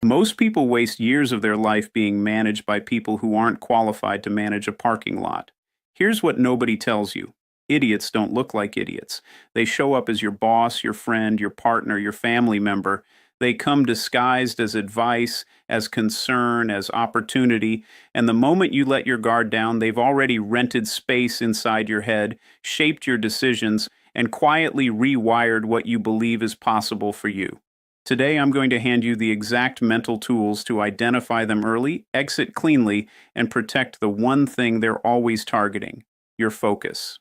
Most people waste years of their life being managed by people who aren't qualified to manage a parking lot. Here's what nobody tells you. Idiots don't look like idiots. They show up as your boss, your friend, your partner, your family member. They come disguised as advice, as concern, as opportunity, and the moment you let your guard down, they've already rented space inside your head, shaped your decisions, and quietly rewired what you believe is possible for you. Today, I'm going to hand you the exact mental tools to identify them early, exit cleanly, and protect the one thing they're always targeting: your focus.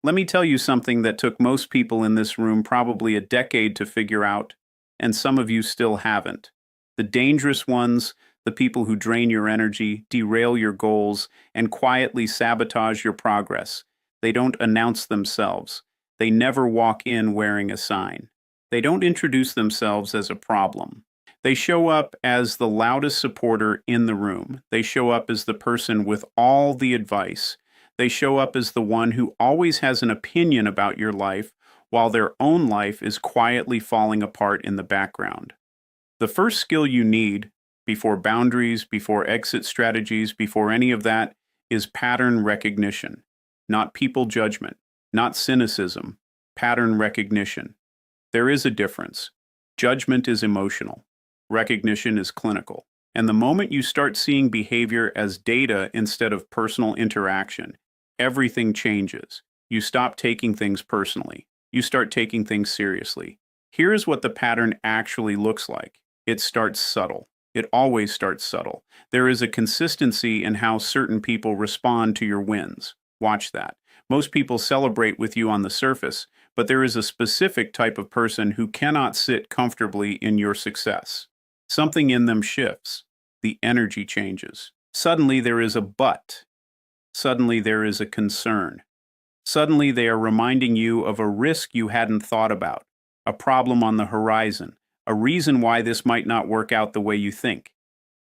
Let me tell you something that took most people in this room probably a decade to figure out, and some of you still haven't. The dangerous ones, the people who drain your energy, derail your goals, and quietly sabotage your progress. They don't announce themselves. They never walk in wearing a sign. They don't introduce themselves as a problem. They show up as the loudest supporter in the room. They show up as the person with all the advice. They show up as the one who always has an opinion about your life while their own life is quietly falling apart in the background. The first skill you need, before boundaries, before exit strategies, before any of that, is pattern recognition. Not people judgment, not cynicism, pattern recognition. There is a difference. Judgment is emotional. Recognition is clinical. And the moment you start seeing behavior as data instead of personal interaction, everything changes. You stop taking things personally. You start taking things seriously. Here's what the pattern actually looks like. It starts subtle. It always starts subtle. There is a consistency in how certain people respond to your wins. Watch that. Most people celebrate with you on the surface, but there is a specific type of person who cannot sit comfortably in your success. Something in them shifts. The energy changes. Suddenly there is a but. Suddenly there is a concern. Suddenly they are reminding you of a risk you hadn't thought about, a problem on the horizon, a reason why this might not work out the way you think.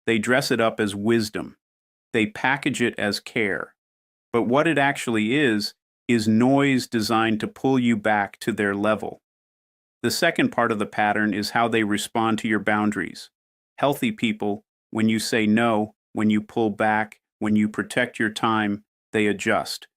They dress it up as wisdom. They package it as care. But what it actually is noise designed to pull you back to their level. The second part of the pattern is how they respond to your boundaries. Healthy people, when you say no, when you pull back, when you protect your time, they adjust.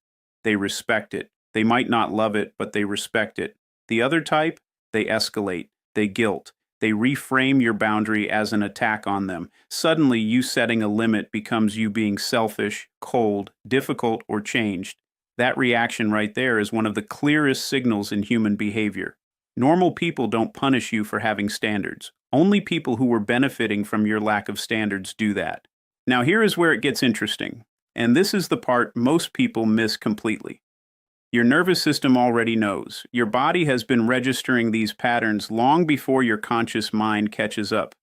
They respect it. They might not love it, but they respect it. The other type, they escalate. They guilt. They reframe your boundary as an attack on them. Suddenly, you setting a limit becomes you being selfish, cold, difficult, or changed. That reaction right there is one of the clearest signals in human behavior. Normal people don't punish you for having standards. Only people who were benefiting from your lack of standards do that. Now, here is where it gets interesting. And this is the part most people miss completely. Your nervous system already knows. Your body has been registering these patterns long before your conscious mind catches up.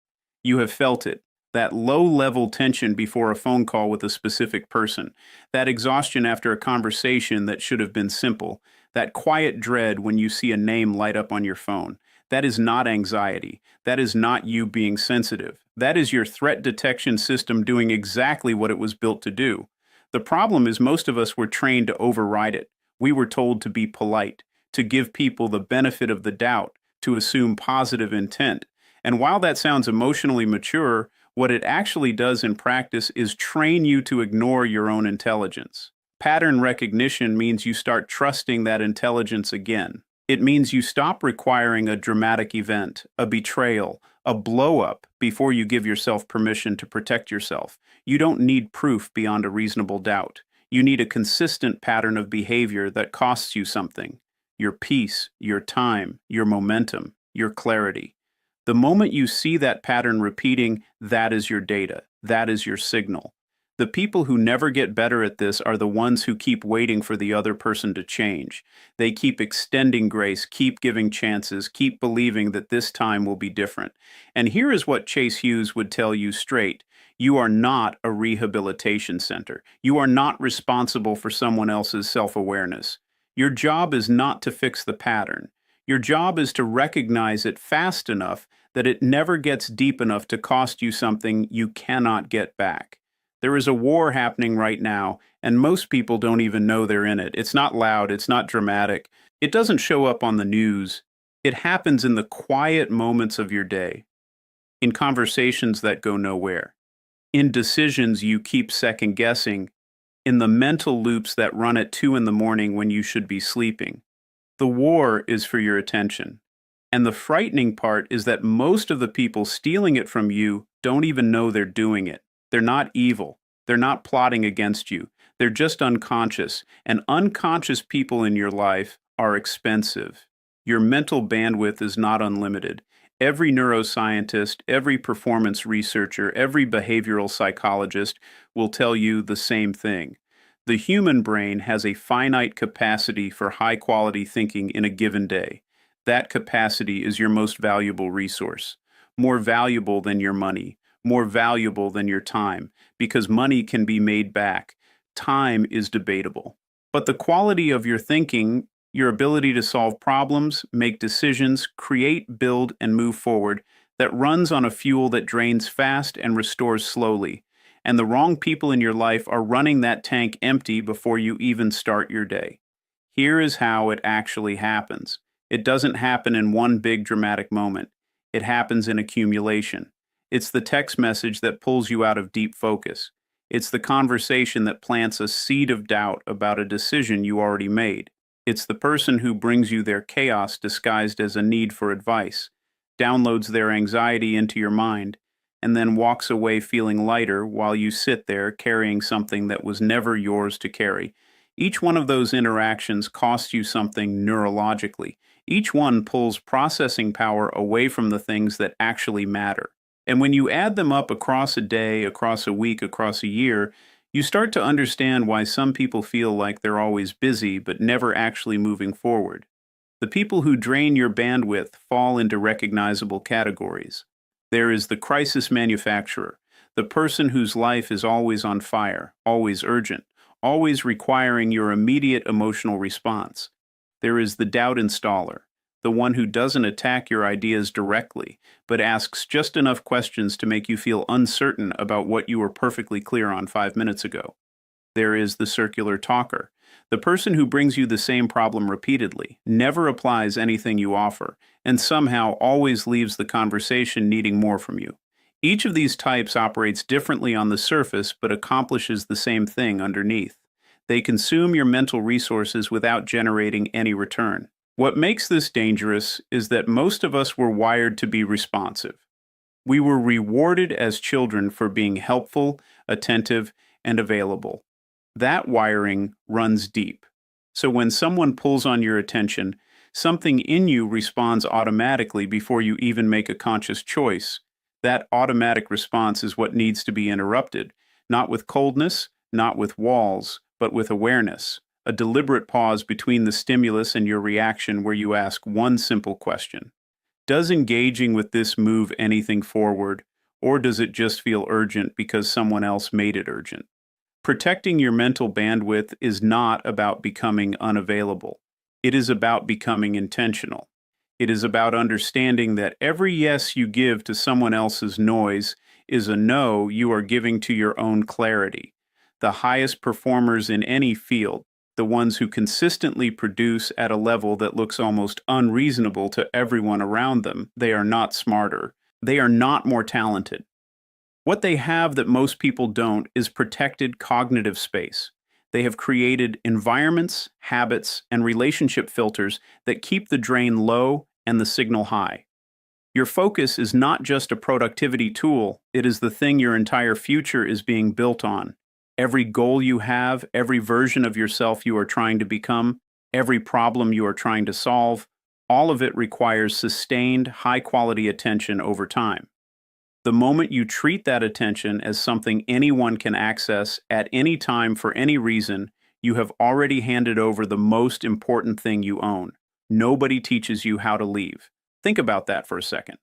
You have felt it. That low-level tension before a phone call with a specific person. That exhaustion after a conversation that should have been simple. That quiet dread when you see a name light up on your phone. That is not anxiety. That is not you being sensitive. That is your threat detection system doing exactly what it was built to do. The problem is most of us were trained to override it. We were told to be polite, to give people the benefit of the doubt, to assume positive intent. And while that sounds emotionally mature, what it actually does in practice is train you to ignore your own intelligence. Pattern recognition means you start trusting that intelligence again. It means you stop requiring a dramatic event, a betrayal, a blow-up before you give yourself permission to protect yourself. You don't need proof beyond a reasonable doubt. You need a consistent pattern of behavior that costs you something: your peace, your time, your momentum, your clarity. The moment you see that pattern repeating, that is your data. That is your signal. The people who never get better at this are the ones who keep waiting for the other person to change. They keep extending grace, keep giving chances, keep believing that this time will be different. And here is what Chase Hughes would tell you straight. You are not a rehabilitation center. You are not responsible for someone else's self-awareness. Your job is not to fix the pattern. Your job is to recognize it fast enough that it never gets deep enough to cost you something you cannot get back. There is a war happening right now, and most people don't even know they're in it. It's not loud, it's not dramatic. It doesn't show up on the news. It happens in the quiet moments of your day. in conversations that go nowhere, in decisions you keep second guessing, in the mental loops that run at 2 in the morning when you should be sleeping. The war is for your attention. And the frightening part is that most of the people stealing it from you don't even know they're doing it. They're not evil. They're not plotting against you. They're just unconscious. And unconscious people in your life are expensive. Your mental bandwidth is not unlimited. Every neuroscientist, every performance researcher, every behavioral psychologist will tell you the same thing. The human brain has a finite capacity for high-quality thinking in a given day. That capacity is your most valuable resource, more valuable than your money, more valuable than your time, because money can be made back. Time is debatable. But the quality of your thinking, your ability to solve problems, make decisions, create, build, and move forward, that runs on a fuel that drains fast and restores slowly. And the wrong people in your life are running that tank empty before you even start your day. Here is how it actually happens. It doesn't happen in one big dramatic moment. It happens in accumulation. It's the text message that pulls you out of deep focus. It's the conversation that plants a seed of doubt about a decision you already made. It's the person who brings you their chaos disguised as a need for advice, downloads their anxiety into your mind, and then walks away feeling lighter while you sit there carrying something that was never yours to carry. Each one of those interactions costs you something neurologically. Each one pulls processing power away from the things that actually matter. And when you add them up across a day, across a week, across a year, you start to understand why some people feel like they're always busy but never actually moving forward. The people who drain your bandwidth fall into recognizable categories. There is the crisis manufacturer, the person whose life is always on fire, always urgent, always requiring your immediate emotional response. There is the doubt installer, the one who doesn't attack your ideas directly, but asks just enough questions to make you feel uncertain about what you were perfectly clear on 5 minutes ago. There is the circular talker, the person who brings you the same problem repeatedly, never applies anything you offer, and somehow always leaves the conversation needing more from you. Each of these types operates differently on the surface but accomplishes the same thing underneath. They consume your mental resources without generating any return. What makes this dangerous is that most of us were wired to be responsive. We were rewarded as children for being helpful, attentive, and available. That wiring runs deep. So when someone pulls on your attention, something in you responds automatically before you even make a conscious choice. That automatic response is what needs to be interrupted, not with coldness, not with walls, but with awareness, a deliberate pause between the stimulus and your reaction where you ask one simple question. Does engaging with this move anything forward, or does it just feel urgent because someone else made it urgent? Protecting your mental bandwidth is not about becoming unavailable. It is about becoming intentional. It is about understanding that every yes you give to someone else's noise is a no you are giving to your own clarity. The highest performers in any field, the ones who consistently produce at a level that looks almost unreasonable to everyone around them, they are not smarter. They are not more talented. What they have that most people don't is protected cognitive space. They have created environments, habits, and relationship filters that keep the drain low and the signal high. Your focus is not just a productivity tool, it is the thing your entire future is being built on. Every goal you have, every version of yourself you are trying to become, every problem you are trying to solve, all of it requires sustained, high-quality attention over time. The moment you treat that attention as something anyone can access at any time for any reason, you have already handed over the most important thing you own. Nobody teaches you how to leave. Think about that for a second.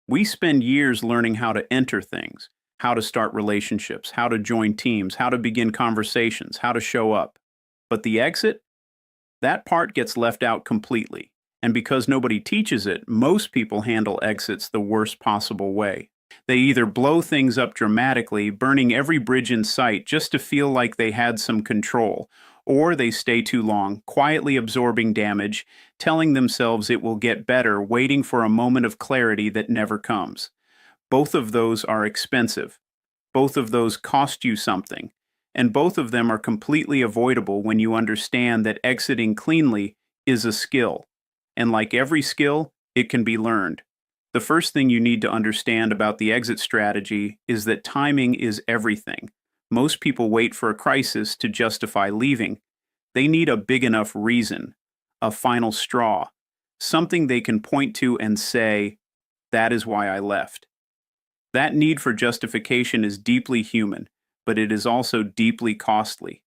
We spend years learning how to enter things, how to start relationships, how to join teams, how to begin conversations, how to show up. But the exit? That part gets left out completely. And because nobody teaches it, most people handle exits the worst possible way. They either blow things up dramatically, burning every bridge in sight just to feel like they had some control, or they stay too long, quietly absorbing damage, telling themselves it will get better, waiting for a moment of clarity that never comes. Both of those are expensive. Both of those cost you something. And both of them are completely avoidable when you understand that exiting cleanly is a skill. And like every skill, it can be learned. The first thing you need to understand about the exit strategy is that timing is everything. Most people wait for a crisis to justify leaving. They need a big enough reason, a final straw, something they can point to and say, that is why I left. That need for justification is deeply human, but it is also deeply costly.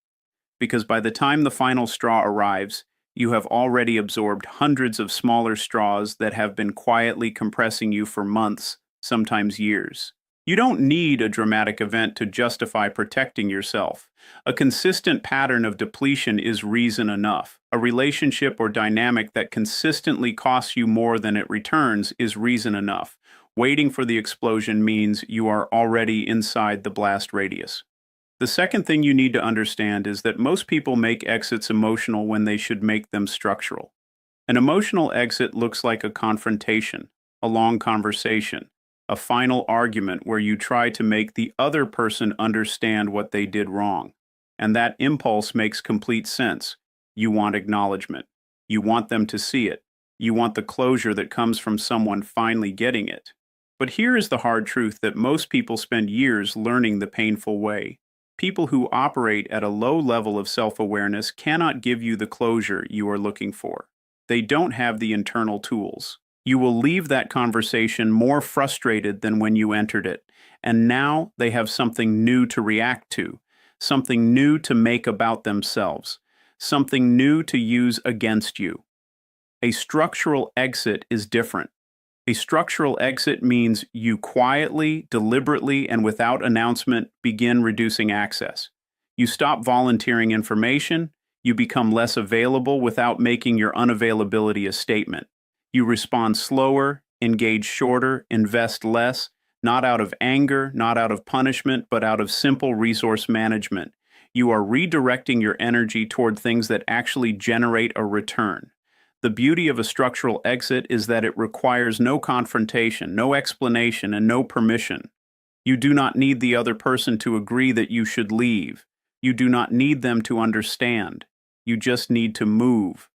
Because by the time the final straw arrives, you have already absorbed hundreds of smaller straws that have been quietly compressing you for months, sometimes years. You don't need a dramatic event to justify protecting yourself. A consistent pattern of depletion is reason enough. A relationship or dynamic that consistently costs you more than it returns is reason enough. Waiting for the explosion means you are already inside the blast radius. The second thing you need to understand is that most people make exits emotional when they should make them structural. An emotional exit looks like a confrontation, a long conversation, a final argument where you try to make the other person understand what they did wrong. And that impulse makes complete sense. You want acknowledgement. You want them to see it. You want the closure that comes from someone finally getting it. But here is the hard truth that most people spend years learning the painful way. People who operate at a low level of self-awareness cannot give you the closure you are looking for. They don't have the internal tools. You will leave that conversation more frustrated than when you entered it, and now they have something new to react to, something new to make about themselves, something new to use against you. A structural exit is different. A structural exit means you quietly, deliberately, and without announcement begin reducing access. You stop volunteering information, you become less available without making your unavailability a statement. You respond slower, engage shorter, invest less, not out of anger, not out of punishment, but out of simple resource management. You are redirecting your energy toward things that actually generate a return. The beauty of a structural exit is that it requires no confrontation, no explanation, and no permission. You do not need the other person to agree that you should leave. You do not need them to understand. You just need to move.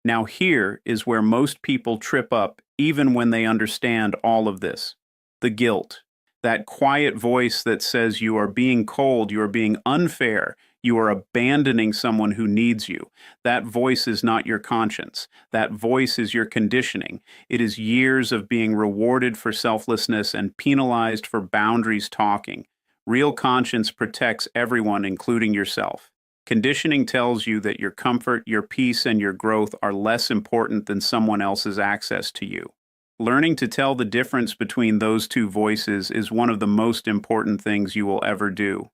Now here is where most people trip up even when they understand all of this. The guilt. That quiet voice that says you are being cold, you are being unfair, you are abandoning someone who needs you. That voice is not your conscience. That voice is your conditioning. It is years of being rewarded for selflessness and penalized for boundaries talking. Real conscience protects everyone, including yourself. Conditioning tells you that your comfort, your peace, and your growth are less important than someone else's access to you. Learning to tell the difference between those two voices is one of the most important things you will ever do.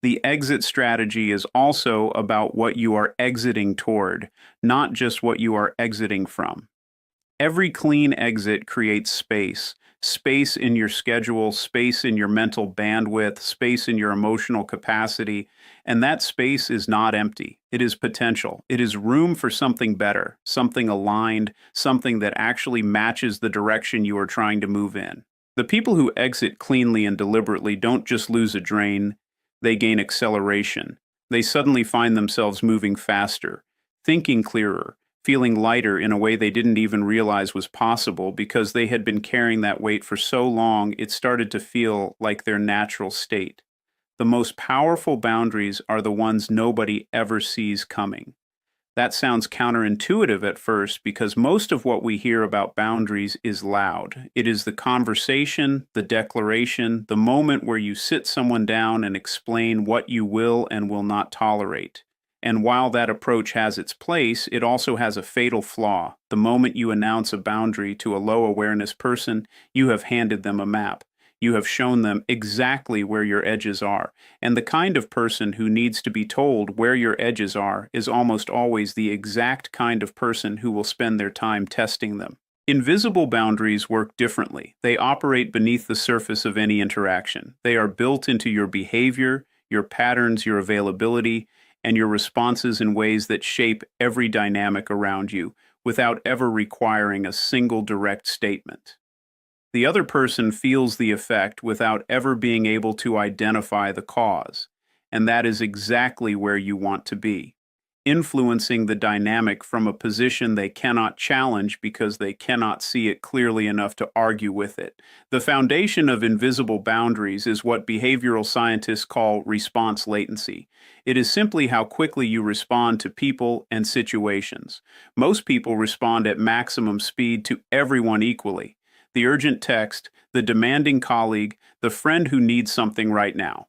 The exit strategy is also about what you are exiting toward, not just what you are exiting from. Every clean exit creates space. Space in your schedule, space in your mental bandwidth, space in your emotional capacity, and that space is not empty. It is potential. It is room for something better, something aligned, something that actually matches the direction you are trying to move in. The people who exit cleanly and deliberately don't just lose a drain, they gain acceleration. They suddenly find themselves moving faster, thinking clearer, feeling lighter in a way they didn't even realize was possible because they had been carrying that weight for so long it started to feel like their natural state. The most powerful boundaries are the ones nobody ever sees coming. That sounds counterintuitive at first because most of what we hear about boundaries is loud. It is the conversation, the declaration, the moment where you sit someone down and explain what you will and will not tolerate. And while that approach has its place, it also has a fatal flaw. The moment you announce a boundary to a low awareness person, you have handed them a map. You have shown them exactly where your edges are. And the kind of person who needs to be told where your edges are is almost always the exact kind of person who will spend their time testing them. Invisible boundaries work differently. They operate beneath the surface of any interaction. They are built into your behavior, your patterns, your availability, and your responses in ways that shape every dynamic around you without ever requiring a single direct statement. The other person feels the effect without ever being able to identify the cause. And that is exactly where you want to be, influencing the dynamic from a position they cannot challenge because they cannot see it clearly enough to argue with it. The foundation of invisible boundaries is what behavioral scientists call response latency. It is simply how quickly you respond to people and situations. Most people respond at maximum speed to everyone equally. The urgent text, the demanding colleague, the friend who needs something right now.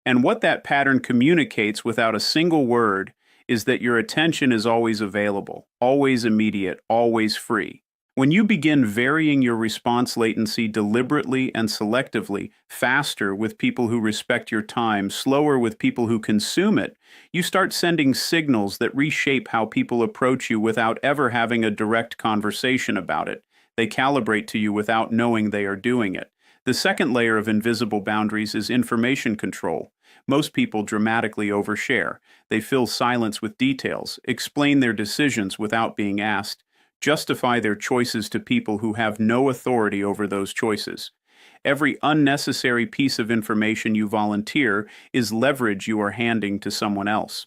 And what that pattern communicates without a single word is that your attention is always available, always immediate, always free. When you begin varying your response latency deliberately and selectively, faster with people who respect your time, slower with people who consume it, you start sending signals that reshape how people approach you without ever having a direct conversation about it. They calibrate to you without knowing they are doing it. The second layer of invisible boundaries is information control. Most people dramatically overshare. They fill silence with details, explain their decisions without being asked, justify their choices to people who have no authority over those choices. Every unnecessary piece of information you volunteer is leverage you are handing to someone else.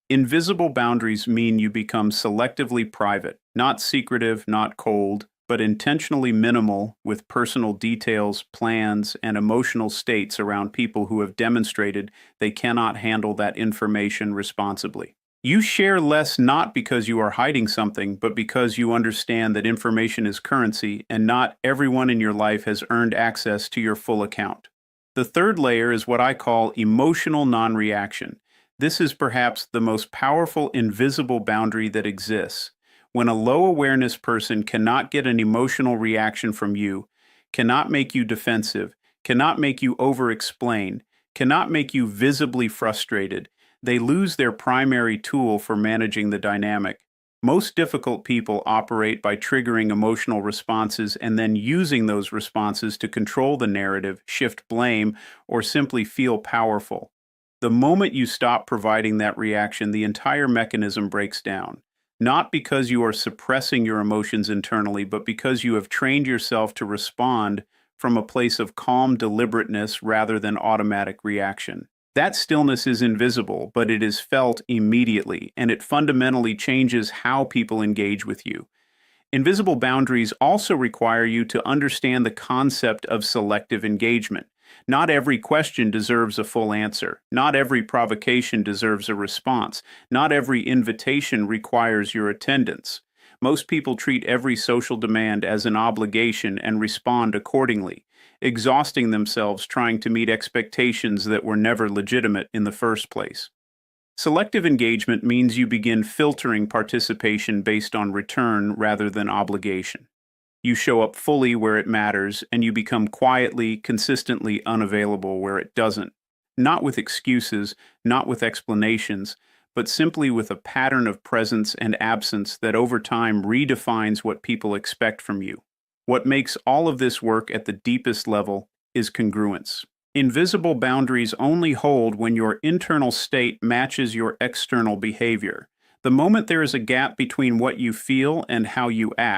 Invisible boundaries mean you become selectively private, not secretive, not cold, but intentionally minimal with personal details, plans, and emotional states around people who have demonstrated they cannot handle that information responsibly. You share less not because you are hiding something, but because you understand that information is currency and not everyone in your life has earned access to your full account. The third layer is what I call emotional non-reaction. This is perhaps the most powerful invisible boundary that exists. When a low awareness person cannot get an emotional reaction from you, cannot make you defensive, cannot make you over-explain, cannot make you visibly frustrated, they lose their primary tool for managing the dynamic. Most difficult people operate by triggering emotional responses and then using those responses to control the narrative, shift blame, or simply feel powerful. The moment you stop providing that reaction, the entire mechanism breaks down. Not because you are suppressing your emotions internally, but because you have trained yourself to respond from a place of calm deliberateness rather than automatic reaction. That stillness is invisible, but it is felt immediately, and it fundamentally changes how people engage with you. Invisible boundaries also require you to understand the concept of selective engagement. Not every question deserves a full answer. Not every provocation deserves a response. Not every invitation requires your attendance. Most people treat every social demand as an obligation and respond accordingly, exhausting themselves trying to meet expectations that were never legitimate in the first place. Selective engagement means you begin filtering participation based on return rather than obligation. You show up fully where it matters, and you become quietly, consistently unavailable where it doesn't. Not with excuses, not with explanations, but simply with a pattern of presence and absence that over time redefines what people expect from you. What makes all of this work at the deepest level is congruence. Invisible boundaries only hold when your internal state matches your external behavior. The moment there is a gap between what you feel and how you act,